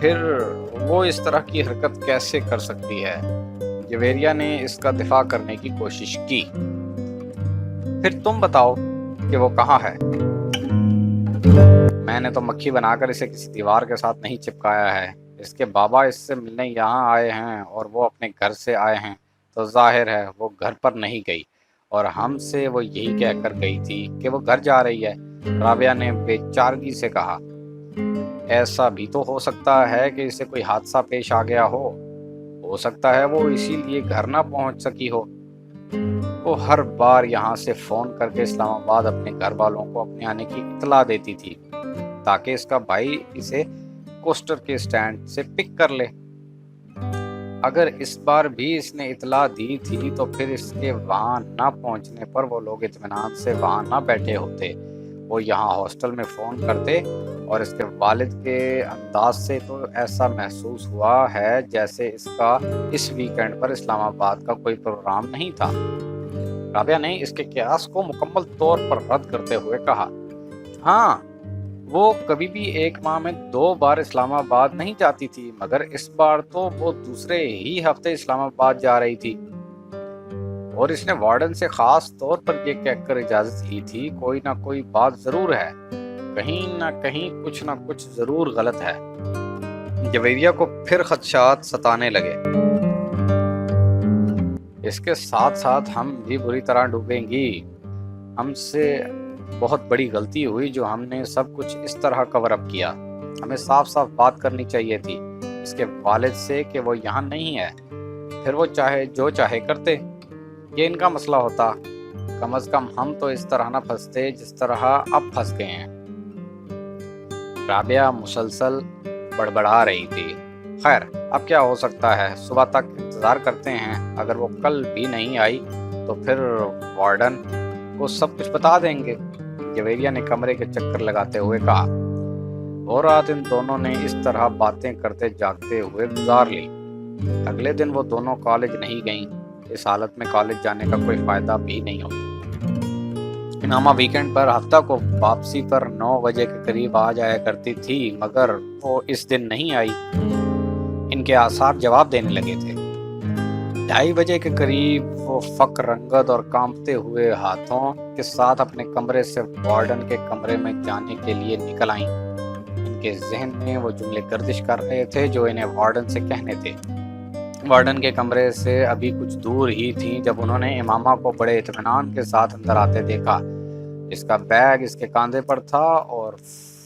پھر وہ اس طرح کی حرکت کیسے کر سکتی ہے؟ جویریہ نے اس کا دفاع کرنے کی کوشش کی۔ پھر تم بتاؤ کہ وہ کہاں ہے؟ میں نے تو مکھی بنا کر اسے کسی دیوار کے ساتھ نہیں چپکایا ہے۔ اس کے بابا اس سے ملنے یہاں آئے ہیں اور وہ اپنے گھر سے آئے ہیں، تو ظاہر ہے وہ گھر پر نہیں گئی، اور ہم سے وہ یہی کہہ کر گئی تھی کہ وہ گھر جا رہی ہے، رابعہ نے بے چارگی سے کہا۔ ایسا بھی تو ہو سکتا ہے کہ اسے کوئی حادثہ پیش آ گیا ہو سکتا ہے وہ اسی لیے گھر نہ پہنچ سکی ہو۔ وہ ہر بار یہاں سے فون کر کے اسلام آباد اپنے گھر والوں کو اپنے آنے کی اطلاع دیتی تھی تاکہ اس کا بھائی اسے کوسٹر کے سٹینڈ سے پک کر لے۔ اگر اس بار بھی اس نے اطلاع دی تھی تو پھر اس کے وہاں نہ پہنچنے پر وہ لوگ اطمینان سے وہاں نہ بیٹھے ہوتے، وہ یہاں ہاسٹل میں فون کرتے، اور اس کے والد کے انداز سے تو ایسا محسوس ہوا ہے جیسے اس کا اس ویکینڈ پر اسلام آباد کا کوئی پروگرام نہیں تھا۔ رابعہ نے اس کے قیاس کو مکمل طور پر رد کرتے ہوئے کہا، ہاں وہ کبھی بھی ایک ماہ میں 2 بار اسلام آباد نہیں جاتی تھی، مگر اس بار تو وہ دوسرے ہی ہفتے اسلام آباد جا رہی تھی، اور اس نے وارڈن سے خاص طور پر یہ کہہ کر اجازت لی تھی کوئی نہ کوئی بات ضرور ہے، کہیں نہ کہیں کچھ نہ کچھ ضرور غلط ہے۔ جویریہ کو پھر خدشات ستانے لگے۔ اس کے ساتھ ساتھ ہم بھی بری طرح ڈوبیں گی۔ ہم سے بہت بڑی غلطی ہوئی جو ہم نے سب کچھ اس طرح کور اپ کیا۔ ہمیں صاف صاف بات کرنی چاہیے تھی اس کے والد سے کہ وہ یہاں نہیں ہے، پھر وہ چاہے جو چاہے کرتے، یہ ان کا مسئلہ ہوتا۔ کم از کم ہم تو اس طرح نہ پھنستے جس طرح اب پھنس گئے ہیں۔ رابعہ مسلسل بڑبڑا رہی تھی۔ خیر اب کیا ہو سکتا ہے، صبح تک انتظار کرتے ہیں، اگر وہ کل بھی نہیں آئی تو پھر وارڈن کو سب کچھ بتا دیں گے، جویریہ نے کمرے کے چکر لگاتے ہوئے کہا۔ وہ رات ان دونوں نے اس طرح باتیں کرتے جاگتے ہوئے گزار لی۔ اگلے دن وہ دونوں کالج نہیں گئیں، اس حالت میں کالج جانے کا کوئی فائدہ بھی نہیں ہوتا۔ امامہ ویکینڈ پر ہفتہ کو واپسی پر 9 بجے کے قریب آ جایا کرتی تھی، مگر وہ اس دن نہیں آئی۔ ان کے اعصاب جواب دینے لگے تھے۔ 2:30 بجے کے قریب وہ فقر رنگت اور کانپتے ہوئے ہاتھوں کے ساتھ اپنے کمرے سے وارڈن کے کمرے میں جانے کے لیے نکل آئیں۔ ان کے ذہن میں وہ جملے گردش کر رہے تھے جو انہیں وارڈن سے کہنے تھے۔ وارڈن کے کمرے سے ابھی کچھ دور ہی تھیں جب انہوں نے امامہ کو بڑے اطمینان کے ساتھ اندر آتے دیکھا۔ اس کا بیگ اس کے کاندھے پر تھا اور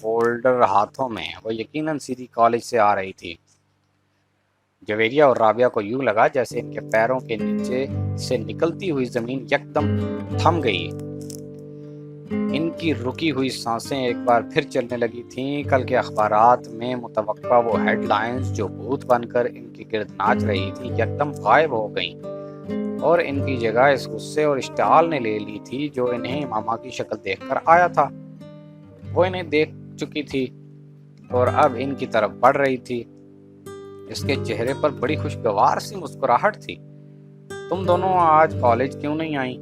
فولڈر ہاتھوں میں۔ وہ یقیناً سیدھی کالج سے آ رہی تھی۔ جویریہ اور رابعہ کو یوں لگا جیسے ان کے پیروں کے نیچے سے نکلتی ہوئی زمین یکدم تھم گئی۔ ان کی رکی ہوئی سانسیں ایک بار پھر چلنے لگی تھیں۔ کل کے اخبارات میں متوقع وہ ہیڈ لائنز جو بھوت بن کر ان کی گرد ناچ رہی تھی یکدم غائب ہو گئیں، اور ان کی جگہ اس غصے اور اشتعال نے لے لی تھی جو انہیں امامہ کی شکل دیکھ کر آیا تھا۔ وہ انہیں دیکھ چکی تھی اور اب ان کی طرف بڑھ رہی تھی۔ اس کے چہرے پر بڑی خوشگوار سی مسکراہٹ تھی۔ تم دونوں آج کالج کیوں نہیں آئیں؟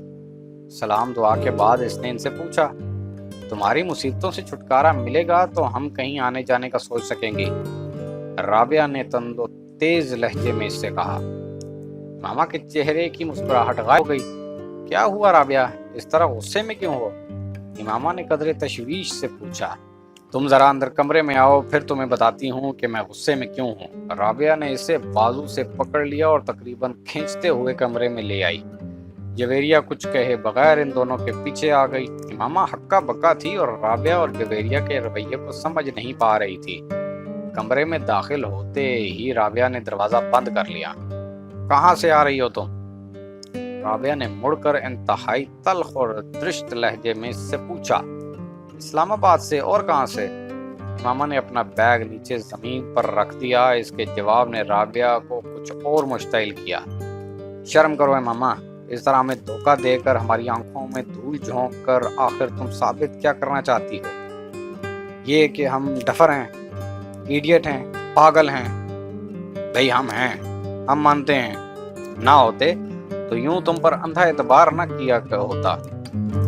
سلام دعا کے بعد اس نے ان سے پوچھا۔ تمہاری مصیبتوں سے چھٹکارا ملے گا تو ہم کہیں آنے جانے کا سوچ سکیں گے، رابعہ نے تند و تیز لہجے میں اس سے کہا۔ ماما کے چہرے کی مسکراہٹ غائب ہو گئی۔ کیا ہوا رابعہ، اس طرح غصے میں کیوں ہو؟ امامہ نے قدرے تشویش سے پوچھا۔ تم ذرا اندر کمرے میں آؤ، پھر تمہیں بتاتی ہوں کہ میں غصے میں کیوں ہوں۔ رابعہ نے اسے بازو سے پکڑ لیا اور تقریباً کھینچتے ہوئے کمرے میں لے آئی۔ جویریہ کچھ کہے بغیر ان دونوں کے پیچھے آ گئی۔ امامہ ہکا بکا تھی اور رابعہ اور جویریہ کے رویے کو سمجھ نہیں پا رہی تھی۔ کمرے میں داخل ہوتے ہی رابعہ نے دروازہ بند کر لیا۔ کہاں سے آ رہی ہو تم؟ رابعہ نے مڑ کر انتہائی تلخ اور درشت لہجے میں اس سے پوچھا۔ اسلام آباد سے، اور کہاں سے؟ امامہ نے اپنا بیگ نیچے زمین پر رکھ دیا۔ اس کے جواب نے رابعہ کو کچھ اور مشتعل کیا۔ شرم کرو امامہ، اس طرح ہمیں دھوکہ دے کر ہماری آنکھوں میں دھول جھونک کر آخر تم ثابت کیا کرنا چاہتی ہو؟ یہ کہ ہم ڈفر ہیں، ایڈیٹ ہیں، پاگل ہیں۔ بھئی ہم ہیں، ہم مانتے ہیں، نہ ہوتے تو یوں تم پر اندھا اعتبار نہ کیا ہوتا،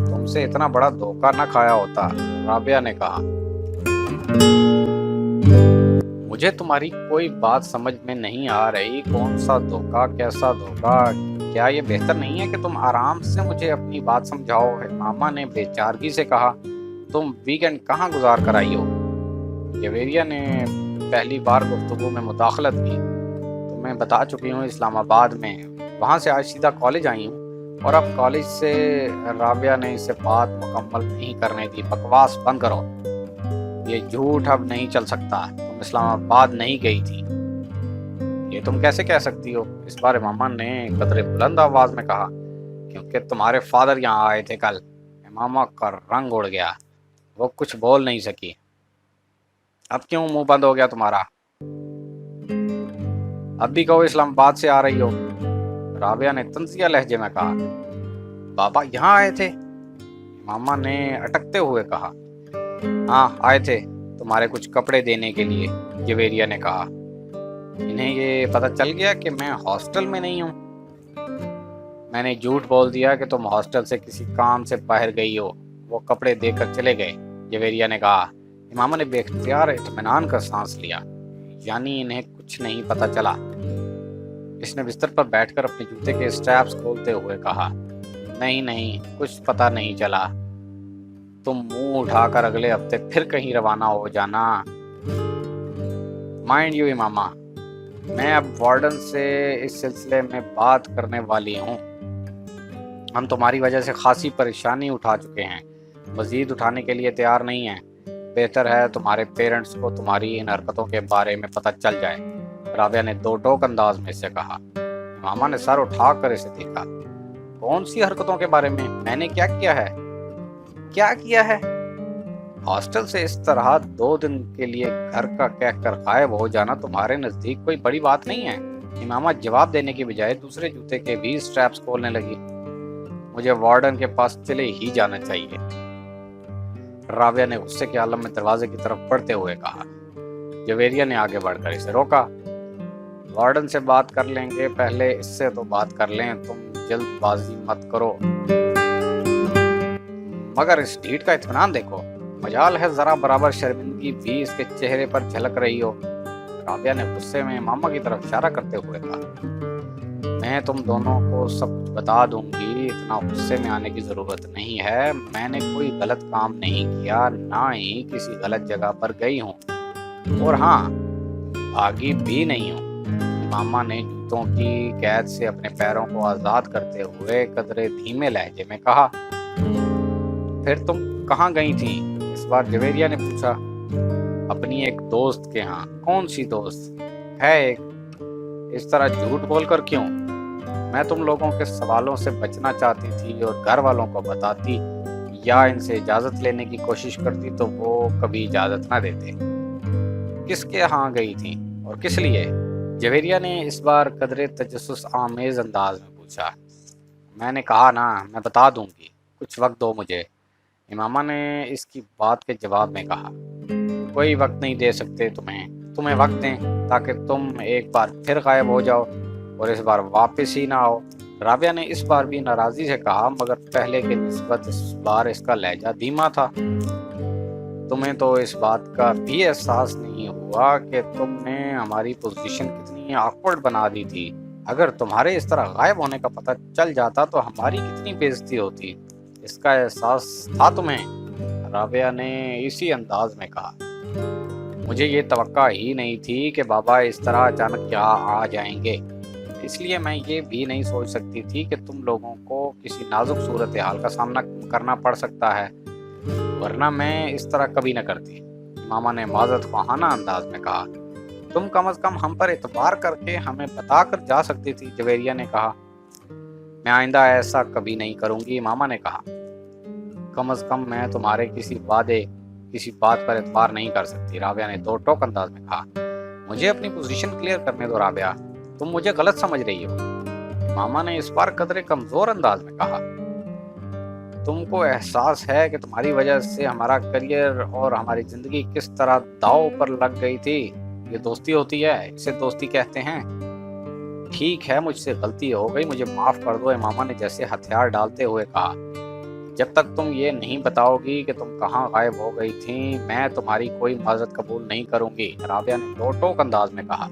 تم سے اتنا بڑا دھوکہ نہ کھایا ہوتا، رابعہ نے کہا۔ مجھے تمہاری کوئی بات سمجھ میں نہیں آ رہی، کون سا دھوکہ، کیسا دھوکہ؟ کیا یہ بہتر نہیں ہے کہ تم آرام سے مجھے اپنی بات سمجھاؤ؟ ماما نے بے چارگی سے کہا۔ تم ویکنڈ کہاں گزار کر آئی ہو؟ جویریہ نے پہلی بار گفتگو میں مداخلت کی۔ تو میں بتا چکی ہوں، اسلام آباد میں، وہاں سے آج سیدھا کالج آئی ہوں، اور اب کالج سے۔ رابعہ نے اسے بات مکمل نہیں کرنے دی۔ بکواس بند کرو، یہ جھوٹ اب نہیں چل سکتا، تم اسلام آباد نہیں گئی تھی۔ یہ تم کیسے کہہ سکتی ہو؟ اس بار امامہ نے قدرے بلند آواز میں کہا۔ کیونکہ تمہارے فادر یہاں آئے تھے کل۔ امامہ کا رنگ اڑ گیا، وہ کچھ بول نہیں سکی۔ اب کیوں منہ بند ہو گیا تمہارا؟ اب بھی کہو اسلام آباد سے آ رہی ہو۔ رابعہ نے طنزیہ لہجے میں کہا۔ بابا یہاں آئے تھے؟ امامہ نے اٹکتے ہوئے کہا۔ ہاں آئے تھے، تمہارے کچھ کپڑے دینے کے لیے، جویریہ نے کہا۔ انہیں یہ پتہ چل گیا کہ میں ہاسٹل میں نہیں ہوں؟ میں نے جھوٹ بول دیا کہ تم ہاسٹل سے کسی کام سے باہر گئی ہو، وہ کپڑے دے کر چلے گئے، جویریہ نے کہا۔ امامہ نے بے اختیار اطمینان کا سانس لیا، یعنی انہیں کچھ نہیں پتہ چلا۔ اس نے بستر پر بیٹھ کر اپنے جوتے کے اسٹریپس کھولتے ہوئے کہا۔ نہیں، کچھ پتہ نہیں چلا۔ تم منہ اٹھا کر اگلے ہفتے پھر کہیں روانہ ہو جانا۔ مائنڈ یو امامہ، میں اب وارڈن سے اس سلسلے میں بات کرنے والی ہوں۔ ہم تمہاری وجہ سے خاصی پریشانی اٹھا چکے ہیں، مزید اٹھانے کے لیے تیار نہیں ہیں۔ بہتر ہے تمہارے پیرنٹس کو تمہاری ان حرکتوں کے بارے میں پتہ چل جائے، رابعہ نے دو ٹوک انداز میں سے کہا۔ امامہ نے سر اٹھا کر اسے دیکھا۔ کون سی حرکتوں کے بارے میں نے کیا کیا ہے؟ کیا کیا ہے؟ ہاسٹل سے اس طرح 2 دن کے لیے گھر کا کہہ کر غائب ہو جانا تمہارے نزدیک کوئی بڑی بات نہیں ہے؟ امامہ جواب دینے کی بجائے دوسرے جوتے کے بھی سٹریپس کھولنے لگی۔ مجھے وارڈن کے پاس چلے ہی جانا چاہیے، رابعہ نے غصے کے عالم میں دروازے کی طرف بڑھتے ہوئے کہا۔ جویریہ نے آگے بڑھ کر اسے روکا۔ وارڈن سے بات کر لیں گے، پہلے اس سے تو بات کر لیں، تم جلد بازی مت کرو۔ مگر اس ڈھیٹ کا اطمینان دیکھو، مجال ہے ذرا برابر شرمندگی بھی اس کے چہرے پر جھلک رہی ہو، رابعہ نے غصے میں ماما کی طرف اشارہ کرتے ہوئے کہا۔ میں تم دونوں کو سب کچھ بتا دوں گی، اتنا غصے میں آنے کی ضرورت نہیں ہے۔ میں نے کوئی غلط کام نہیں کیا، نہ ہی کسی غلط جگہ پر گئی ہوں، اور ہاں بھاگی بھی نہیں ہوں۔ ماما نے جوتوں کی قید سے اپنے پیروں کو آزاد کرتے ہوئے قدرے دھیمے لہجے میں کہا۔ پھر تم کہاں گئی تھی؟ اس بار جویریہ نے پوچھا۔ اپنی ایک دوست کے ہاں۔ کون سی دوست ہے ایک؟ اس طرح جھوٹ بول کر کیوں؟ میں تم لوگوں کے سوالوں سے بچنا چاہتی تھی، اور گھر والوں کو بتاتی یا ان سے اجازت لینے کی کوشش کرتی تو وہ کبھی اجازت نہ دیتے۔ کس کے ہاں گئی تھی اور کس لیے؟ جویریہ نے اس بار قدرے تجسس آمیز انداز میں پوچھا۔ میں نے کہا نا، میں بتا دوں گی، کچھ وقت دو مجھے، امامہ نے اس کی بات کے جواب میں کہا۔ کوئی وقت نہیں دے سکتے تمہیں وقت دیں تاکہ تم ایک بار پھر غائب ہو جاؤ اور اس بار واپس ہی نہ آؤ، رابعہ نے اس بار بھی ناراضی سے کہا، مگر پہلے کے نسبت اس بار اس کا لہجہ دھیما تھا۔ تمہیں تو اس بات کا بھی احساس نہیں ہوا کہ تم نے ہماری پوزیشن کتنی آکورڈ بنا دی تھی؟ اگر تمہارے اس طرح غائب ہونے کا پتہ چل جاتا تو ہماری کتنی بے عزتی ہوتی، اس کا احساس تھا تمہیں؟ رابعہ نے اسی انداز میں کہا۔ مجھے یہ توقع ہی نہیں تھی کہ بابا اس طرح اچانک یہاں آ جائیں گے، اس لیے میں یہ بھی نہیں سوچ سکتی تھی کہ تم لوگوں کو کسی نازک صورتحال کا سامنا کرنا پڑ سکتا ہے، ورنہ میں اس طرح کبھی نہ کرتی، ماما نے معذرت خواہانہ انداز میں کہا۔ تم کم از کم ہم پر اعتبار کر کے ہمیں بتا کر جا سکتی تھی، جویریہ نے کہا۔ میں آئندہ ایسا کبھی نہیں کروں گی، ماما نے کہا۔ کم از کم میں تمہارے کسی بات پر اعتبار نہیں کر سکتی، رابعہ نے دو ٹوک انداز میں کہا۔ مجھے اپنی پوزیشن کلیئر کرنے دو رابعہ، تم مجھے غلط سمجھ رہی ہو، ماما نے اس بار قدرے کمزور انداز میں کہا۔ تم کو احساس ہے کہ تمہاری وجہ سے ہمارا کریئر اور ہماری زندگی کس طرح داؤ پر لگ گئی تھی؟ یہ دوستی ہوتی ہے، اسے دوستی کہتے ہیں۔ ٹھیک ہے، مجھ سے غلطی ہو گئی، مجھے معاف کر دو، ماما نے جیسے ہتھیار ڈالتے ہوئے کہا۔ جب تک تم یہ نہیں بتاؤ گی کہ تم کہاں غائب ہو گئی تھیں میں تمہاری کوئی معذرت قبول نہیں کروں گی، رابعہ نے ٹوک ٹوک انداز میں کہا۔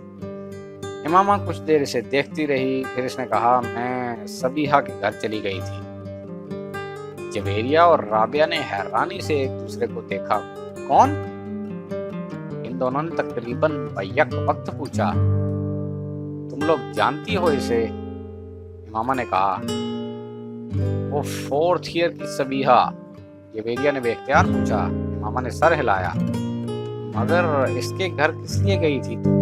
امامہ کچھ دیر اسے دیکھتی رہی، پھر اس نے کہا میں صبیحہ کے گھر چلی گئی تھی۔ جویریہ اور رابعہ نے حیرانی سے ایک دوسرے کو دیکھا۔ کون؟ ان دونوں نے تقریباً بیک وقت پوچھا۔ تم لوگ جانتی ہو اسے؟ امامہ نے کہا۔ وہ 4th ایئر کی صبیحہ، جویریہ نے بے اختیار پوچھا۔ امامہ نے سر ہلایا۔ مگر اس کے گھر کس لیے گئی تھی تم؟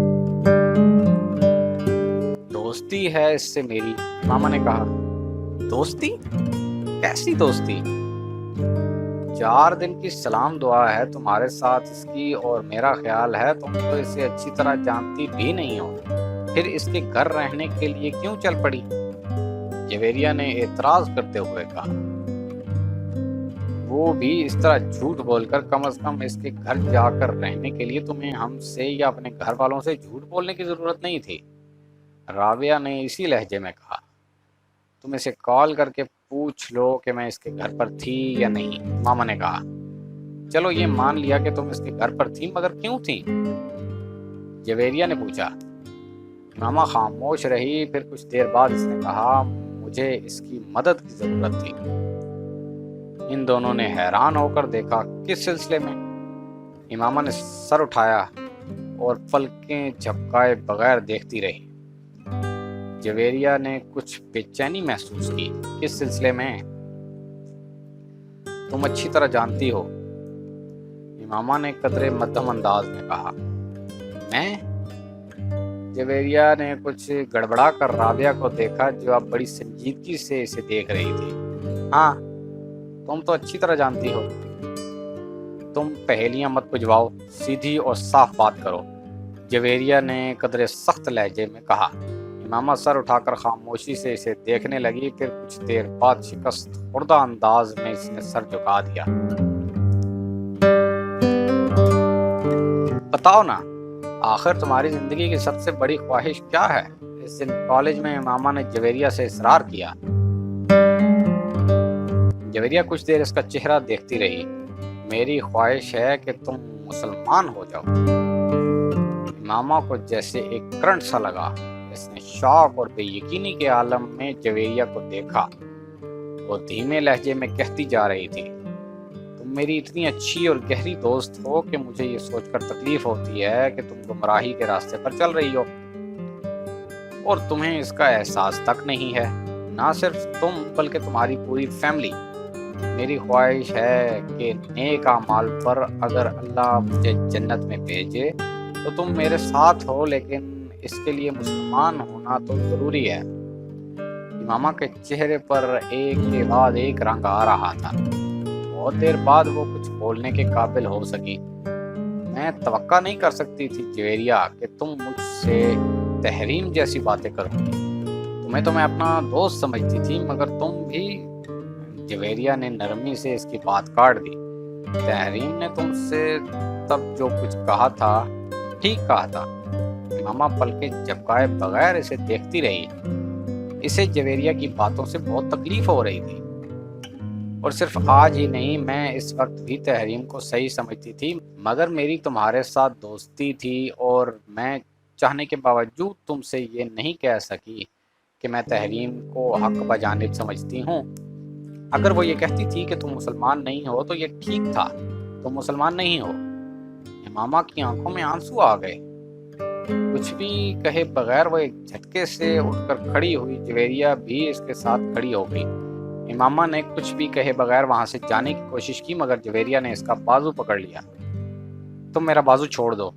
دوستی ہے اس سے میری، امامہ نے کہا۔ دوستی؟ کیسی دوستی؟ 4 دن کی سلام دعا ہے تمہارے ساتھ اس کی، اور میرا خیال ہے تم تو اسے اچھی طرح جانتی بھی نہیں ہو، پھر اس کے گھر رہنے کے لیے کیوں چل پڑی؟ جویریہ نے اعتراض کرتے ہوئے کہا۔ وہ بھی اس طرح جھوٹ بول کر، کم از کم اس کے گھر جا کر رہنے کے لیے تمہیں ہم سے یا اپنے گھر والوں سے جھوٹ بولنے کی ضرورت نہیں تھی، رابعہ نے اسی لہجے میں کہا۔ تم اسے کال کر کے پوچھ لو کہ میں اس کے گھر پر تھی یا نہیں، ماما نے کہا۔ چلو یہ مان لیا کہ تم اس کے گھر پر تھی، مگر کیوں تھی؟ جویریہ نے پوچھا۔ ماما خاموش رہی، پھر کچھ دیر بعد اس نے کہا مجھے اس کی مدد کی ضرورت تھی۔ ان دونوں نے حیران ہو کر دیکھا۔ کس سلسلے میں؟ امامہ نے سر اٹھایا اور پلکیں جھپکائے بغیر دیکھتی رہی۔ جویریہ نے کچھ بے چینی محسوس کی۔ کس سلسلے میں؟ تم اچھی طرح جانتی ہو، امامہ نے قدرے مدھم انداز میں کہا۔ میں؟ جویریہ نے کچھ گڑبڑا کر رابعہ کو دیکھا جو اب بڑی سنجیدگی سے اسے دیکھ رہی تھی۔ ہاں، تم تو اچھی طرح جانتی ہو۔ تم پہیلیاں مت بجھواؤ، سیدھی اور صاف بات کرو، جویریہ نے قدرے سخت لہجے میں کہا۔ امامہ سر اٹھا کر خاموشی سے اسے دیکھنے لگی، پھر کچھ دیر بعد شکست خوردہ انداز میں اس نے سر جھکا دیا۔ بتاؤ نا، آخر تمہاری زندگی کی سب سے بڑی خواہش کیا ہے؟ اس دن کالج میں امامہ نے جویریہ سے اصرار کیا۔ جویریہ کچھ دیر اس کا چہرہ دیکھتی رہی۔ میری خواہش ہے کہ تم مسلمان ہو جاؤ۔ امامہ کو جیسے ایک کرنٹ سا لگا۔ اس نے شوق اور بے یقینی کے عالم میں جویریہ کو دیکھا۔ وہ دھیمے لہجے میں کہتی جا رہی تھی، تم میری اتنی اچھی اور گہری دوست ہو کہ مجھے یہ سوچ کر تکلیف ہوتی ہے کہ تم گمراہی کے راستے پر چل رہی ہو، اور تمہیں اس کا احساس تک نہیں ہے۔ نہ صرف تم بلکہ تمہاری پوری فیملی۔ میری خواہش ہے کہ نیک اعمال پر اگر اللہ مجھے جنت میں بھیجے تو تم میرے ساتھ ہو، لیکن اس کے لیے مسلمان ہونا تو ضروری ہے۔ امامہ کے چہرے پر ایک کے بعد ایک رنگ آ رہا تھا۔ بہت دیر بعد وہ کچھ بولنے کے قابل ہو سکی۔ میں توقع نہیں کر سکتی تھی جویریہ کہ تم مجھ سے تحریم جیسی باتیں کرو گی۔ تمہیں تو میں اپنا دوست سمجھتی تھی، مگر تم بھی۔ جویریہ نے نرمی سے اس کی بات کاٹ دی۔ تحریم نے تم سے تب جو کچھ کہا تھا ٹھیک کہا تھا۔ امامہ پلکیں جھپکائے بغیر اسے دیکھتی رہی۔ اسے جویریہ کی باتوں سے بہت تکلیف ہو رہی تھی، اور صرف آج ہی نہیں، میں اس وقت بھی تحریم کو صحیح سمجھتی تھی، مگر میری تمہارے ساتھ دوستی تھی اور میں چاہنے کے باوجود تم سے یہ نہیں کہہ سکی کہ میں تحریم کو حق بجانب سمجھتی ہوں۔ اگر وہ یہ کہتی تھی کہ تم مسلمان نہیں ہو تو یہ ٹھیک تھا، تم مسلمان نہیں ہو۔ امامہ کی آنکھوں میں آنسو آ گئے۔ کچھ بھی کہے بغیر وہ ایک جھٹکے سے اٹھ کر کھڑی ہوئی۔ جویریہ بھی اس کے ساتھ کھڑی ہو گئی۔ امامہ نے کچھ بھی کہے بغیر وہاں سے جانے کی کوشش کی، مگر جویریہ نے اس کا بازو پکڑ لیا۔ تم میرا بازو چھوڑ دو،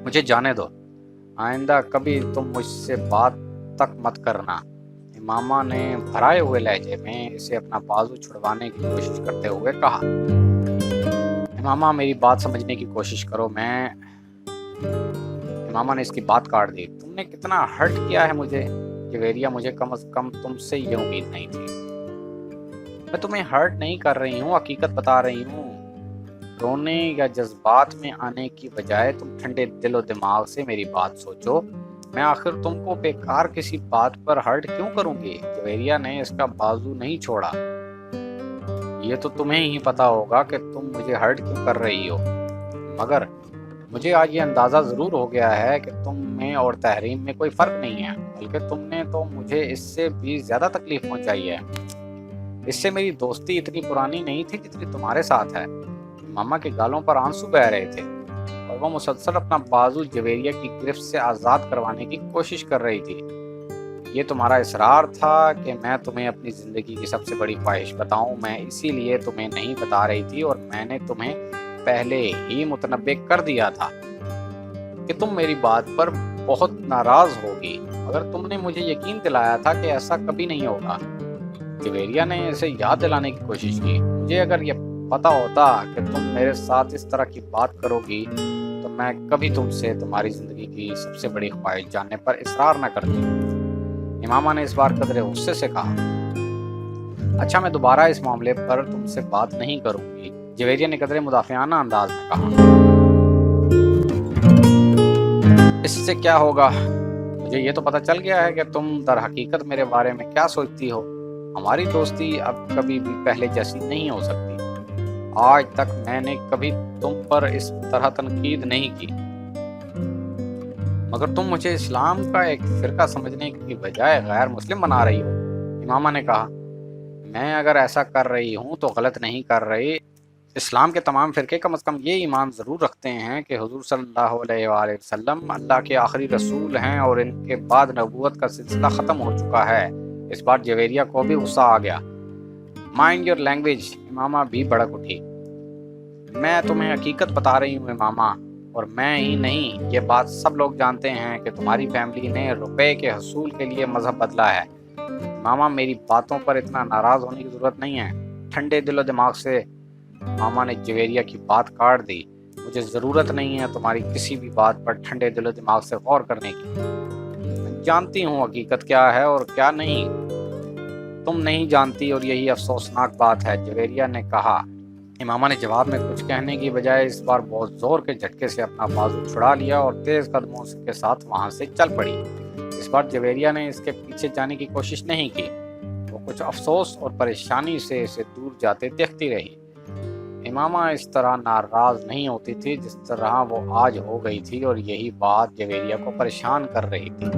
مجھے جانے دو، آئندہ کبھی تم مجھ سے بات تک مت کرنا۔ امامہ نے بھرائے ہوئے لہجے میں اسے اپنا بازو چھڑوانے کی کوشش کرتے ہوئے کہا۔ امامہ میری بات سمجھنے کی کوشش کرو۔ امامہ نے اس کی بات کاٹ دی۔ تم نے کتنا ہرٹ کیا ہے مجھے جویریہ، مجھے کم از کم تم سے یہ امید نہیں تھی۔ میں تمہیں ہرٹ نہیں کر رہی ہوں، حقیقت بتا رہی ہوں۔ رونے یا جذبات میں آنے کی بجائے تم ٹھنڈے دل و دماغ سے میری بات سوچو۔ میں آخر تم کو بیکار کسی بات پر ہرٹ کیوں کروں گی؟ جویریہ نے اس کا بازو نہیں چھوڑا۔ یہ تو تمہیں ہی پتا ہوگا کہ تم مجھے ہرٹ کیوں کر رہی ہو، مگر مجھے آج یہ اندازہ ضرور ہو گیا ہے کہ تم میں اور تحریم میں کوئی فرق نہیں ہے، بلکہ تم نے تو مجھے اس سے بھی زیادہ تکلیف پہنچائی ہے۔ اس سے میری دوستی اتنی پرانی نہیں تھی جتنی تمہارے ساتھ ہے۔ ماما کے گالوں پر آنسو بہہ رہے تھے اور وہ مسلسل اپنا بازو جویریہ کی گرفت سے آزاد کروانے کی کوشش کر رہی تھی۔ یہ تمہارا اصرار تھا کہ میں تمہیں اپنی زندگی کی سب سے بڑی خواہش بتاؤں، میں اسی لیے تمہیں نہیں بتا رہی تھی، اور میں نے تمہیں پہلے ہی متنبع کر دیا تھا کہ تم میری بات پر بہت ناراض ہوگی، مگر تم نے مجھے یقین دلایا تھا کہ ایسا کبھی نہیں ہوگا۔ جویریہ نے اسے یاد دلانے کی کوشش کی۔ مجھے اگر یہ پتا ہوتا کہ تم میرے ساتھ اس طرح کی بات کرو گی تو میں کبھی تم سے تمہاری زندگی کی سب سے بڑی خواہش جاننے پر اصرار نہ کرتی۔ امامہ نے اس بار قدرے غصے سے کہا، اچھا میں دوبارہ اس معاملے پر تم سے بات نہیں کروں گی۔ جویریہ نے قدرے مدافعانہ انداز میں کہا، اس سے کیا ہوگا؟ مجھے یہ تو پتہ چل گیا ہے کہ تم در حقیقت میرے بارے میں کیا سوچتی ہو۔ ہماری دوستی اب کبھی بھی پہلے جیسی نہیں ہو سکتی۔ آج تک میں نے کبھی تم پر اس طرح تنقید نہیں کی، مگر تم مجھے اسلام کا ایک فرقہ سمجھنے کی بجائے غیر مسلم بنا رہی ہو۔ امامہ نے کہا، میں اگر ایسا کر رہی ہوں تو غلط نہیں کر رہی۔ اسلام کے تمام فرقے کم از کم یہ ایمان ضرور رکھتے ہیں کہ حضور صلی اللہ علیہ وآلہ وسلم اللہ کے آخری رسول ہیں اور ان کے بعد نبوت کا سلسلہ ختم ہو چکا ہے۔ اس بار جویریہ کو بھی غصہ آ گیا۔ مائنڈ یور لینگویج، امامہ بھی بھڑک اٹھی۔ میں تمہیں حقیقت بتا رہی ہوں امامہ، اور میں ہی نہیں، یہ بات سب لوگ جانتے ہیں کہ تمہاری فیملی نے روپے کے حصول کے لیے مذہب بدلا ہے۔ ماما میری باتوں پر اتنا ناراض ہونے کی ضرورت نہیں ہے۔ ٹھنڈے دل و دماغ سے ماما نے جویریہ کی بات کاٹ دی۔ مجھے ضرورت نہیں ہے تمہاری کسی بھی بات پر ٹھنڈے دل و دماغ سے غور کرنے کی۔ میں جانتی ہوں حقیقت کیا ہے اور کیا نہیں۔ تم نہیں جانتی اور یہی افسوسناک بات ہے، جویریہ نے کہا۔ امامہ نے جواب میں کچھ کہنے کی بجائے اس بار بہت زور کے جھٹکے سے اپنا بازو چھڑا لیا اور تیز قدموں کے ساتھ وہاں سے چل پڑی۔ اس بار جویریہ نے اس کے پیچھے جانے کی کوشش نہیں کی۔ وہ کچھ افسوس اور پریشانی سے اسے دور جاتے دیکھتی رہی۔ امامہ اس طرح ناراض نہیں ہوتی تھی جس طرح وہ آج ہو گئی تھی، اور یہی بات جویریہ کو پریشان کر رہی تھی۔